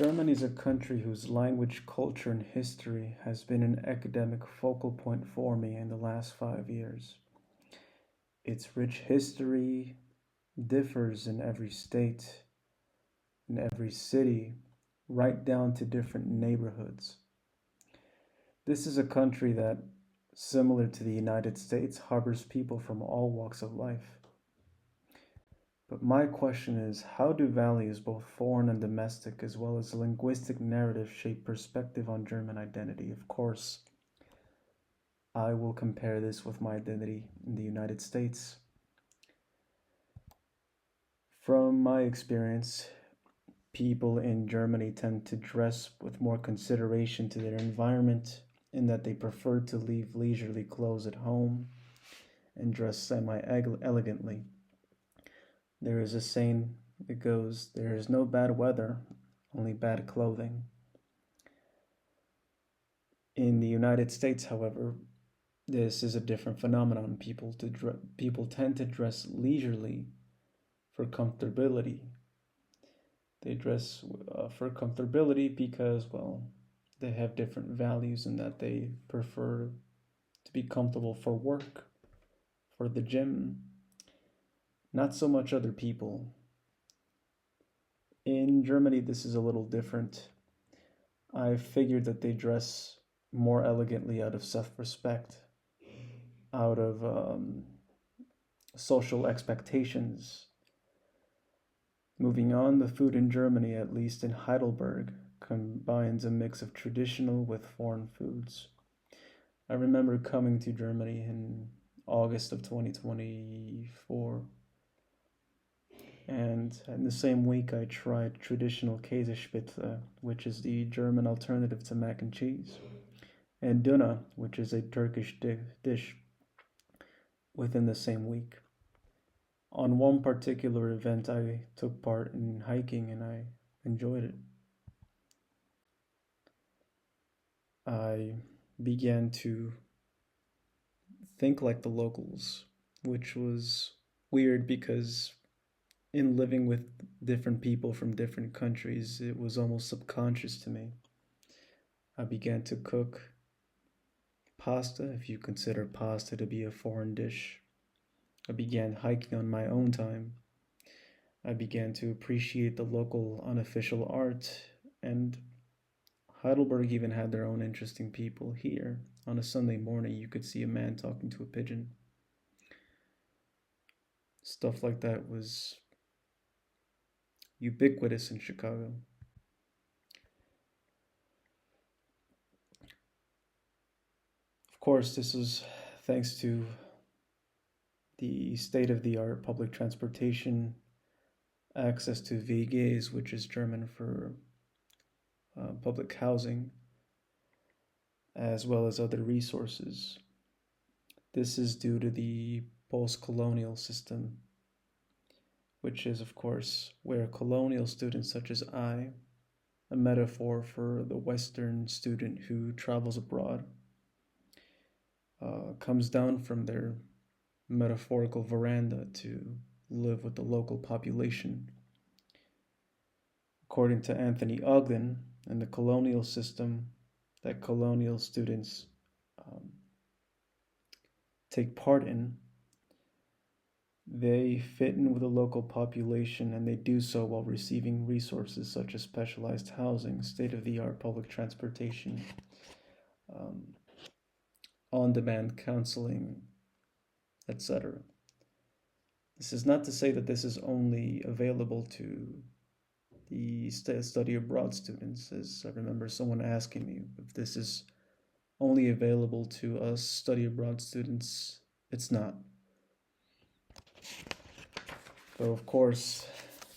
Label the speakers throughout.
Speaker 1: Germany is a country whose language, culture, and history has been an academic focal point for me in the last 5 years. Its rich history differs in every state, in every city, right down to different neighborhoods. This is a country that, similar to the United States, harbors people from all walks of life. But my question is, how do values, both foreign and domestic, as well as linguistic narrative, shape perspective on German identity? Of course, I will compare this with my identity in the United States. From my experience, people in Germany tend to dress with more consideration to their environment, in that they prefer to leave leisurely clothes at home and dress semi elegantly. There is a saying that goes, there is no bad weather, only bad clothing. In the United States, however, this is a different phenomenon. People tend to dress leisurely for comfortability. They dress for comfortability because, well, they have different values in that they prefer to be comfortable for work, for the gym, not so much other people. In Germany, this is a little different. I figured that they dress more elegantly out of self-respect, out of social expectations. Moving on, the food in Germany, at least in Heidelberg, combines a mix of traditional with foreign foods. I remember coming to Germany in August of 2024, and in the same week I tried traditional Käsespitze, which is the German alternative to mac and cheese, and Döner, which is a Turkish dish, within the same week. On one particular event, I took part in hiking and I enjoyed it. I began to think like the locals, which was weird because in living with different people from different countries, it was almost subconscious to me. I began to cook pasta, if you consider pasta to be a foreign dish. I began hiking on my own time. I began to appreciate the local unofficial art, and Heidelberg even had their own interesting people. Here, on a Sunday morning, you could see a man talking to a pigeon. Stuff like that was ubiquitous in Chicago. Of course, this is thanks to the state-of-the-art public transportation, access to WGs, which is German for public housing, as well as other resources. This is due to the post-colonial system, which is, of course, where colonial students such as I, a metaphor for the Western student who travels abroad, comes down from their metaphorical veranda to live with the local population. According to Anthony Ogden, in the colonial system that colonial students take part in, they fit in with the local population, and they do so while receiving resources such as specialized housing, state-of-the-art public transportation, on-demand counseling, etc. This is not to say that this is only available to the study abroad students, as I remember someone asking me if this is only available to us study abroad students. It's not. Though, of course,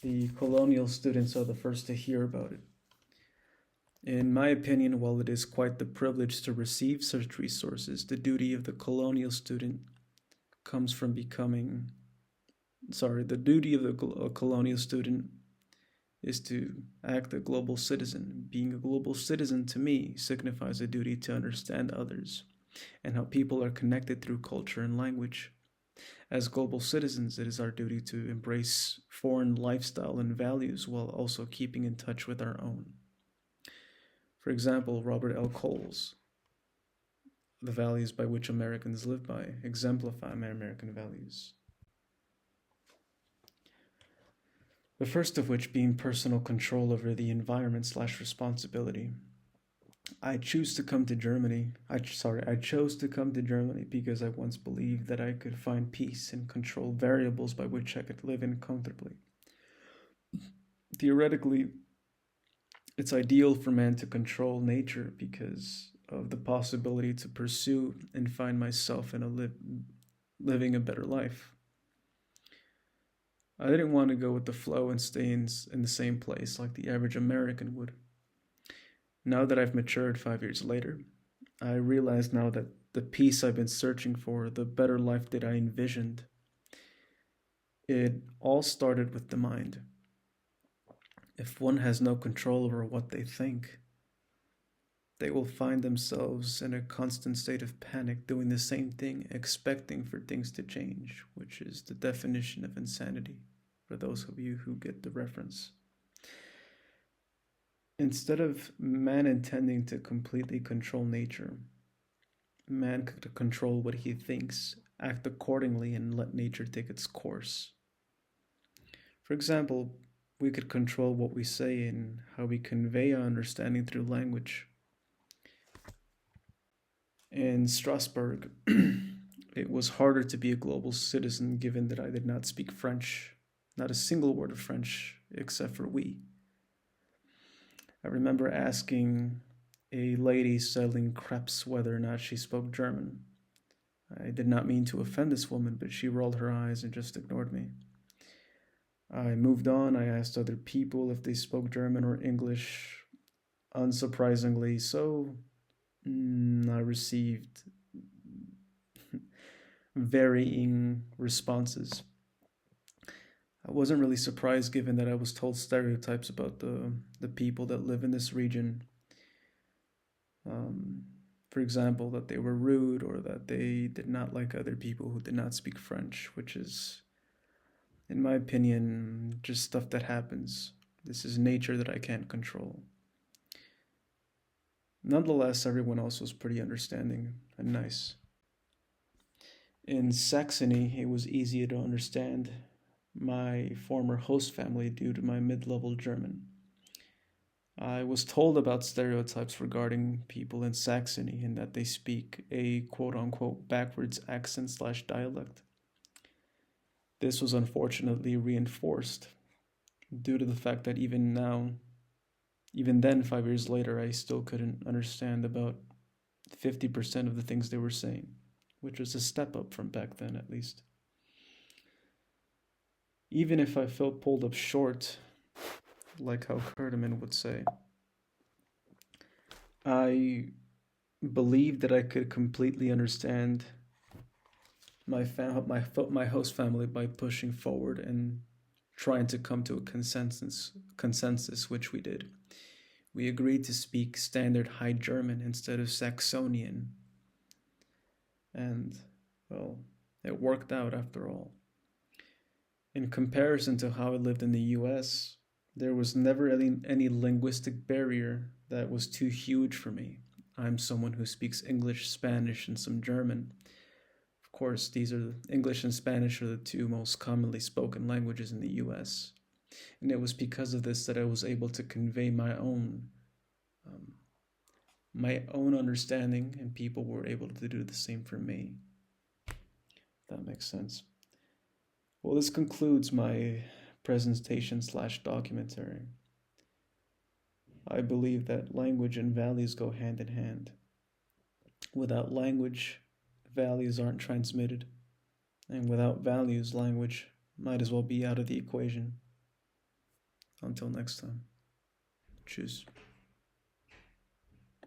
Speaker 1: the colonial students are the first to hear about it. In my opinion, while it is quite the privilege to receive such resources, the duty of the colonial student comes from the duty of the colonial student is to act a global citizen. Being a global citizen, to me, signifies a duty to understand others and how people are connected through culture and language. As global citizens, it is our duty to embrace foreign lifestyle and values while also keeping in touch with our own. For example, Robert L. Cole's The Values by Which Americans Live By exemplify my American values. The first of which being personal control over the environment / responsibility. I chose to come to Germany because I once believed that I could find peace and control variables by which I could live in comfortably. Theoretically, it's ideal for man to control nature because of the possibility to pursue and find myself in living a better life. I didn't want to go with the flow and stay in the same place like the average American would. Now that I've matured 5 years later, I realize now that the peace I've been searching for, the better life that I envisioned, it all started with the mind. If one has no control over what they think, they will find themselves in a constant state of panic, doing the same thing, expecting for things to change, which is the definition of insanity, for those of you who get the reference. Instead of man intending to completely control nature, man could control what he thinks, act accordingly, and let nature take its course. For example, we could control what we say and how we convey our understanding through language. In Strasbourg, it was harder to be a global citizen given that I did not speak French, not a single word of French except for oui. I remember asking a lady selling crepes whether or not she spoke German. I did not mean to offend this woman, but she rolled her eyes and just ignored me. I moved on. I asked other people if they spoke German or English. Unsurprisingly, so I received varying responses. I wasn't really surprised given that I was told stereotypes about the people that live in this region. For example, that they were rude or that they did not like other people who did not speak French, which is, in my opinion, just stuff that happens. This is nature that I can't control. Nonetheless, everyone else was pretty understanding and nice. In Saxony, it was easier to understand my former host family due to my mid-level German. I was told about stereotypes regarding people in Saxony and that they speak a quote-unquote backwards accent / dialect. This was unfortunately reinforced due to the fact that even then 5 years later, I still couldn't understand about 50% of the things they were saying, which was a step up from back then at least. Even if I felt pulled up short, like how Kurdiman would say, I believed that I could completely understand my host family by pushing forward and trying to come to a consensus, which we did. We agreed to speak standard High German instead of Saxonian, and, well, it worked out after all. In comparison to how I lived in the US, there was never any linguistic barrier that was too huge for me. I'm someone who speaks English, Spanish, and some German. Of course, English and Spanish are the two most commonly spoken languages in the US. And it was because of this that I was able to convey my own understanding, and people were able to do the same for me. That makes sense. Well, this concludes my presentation / documentary. I believe that language and values go hand in hand. Without language, values aren't transmitted. And without values, language might as well be out of the equation. Until next time. Tschüss.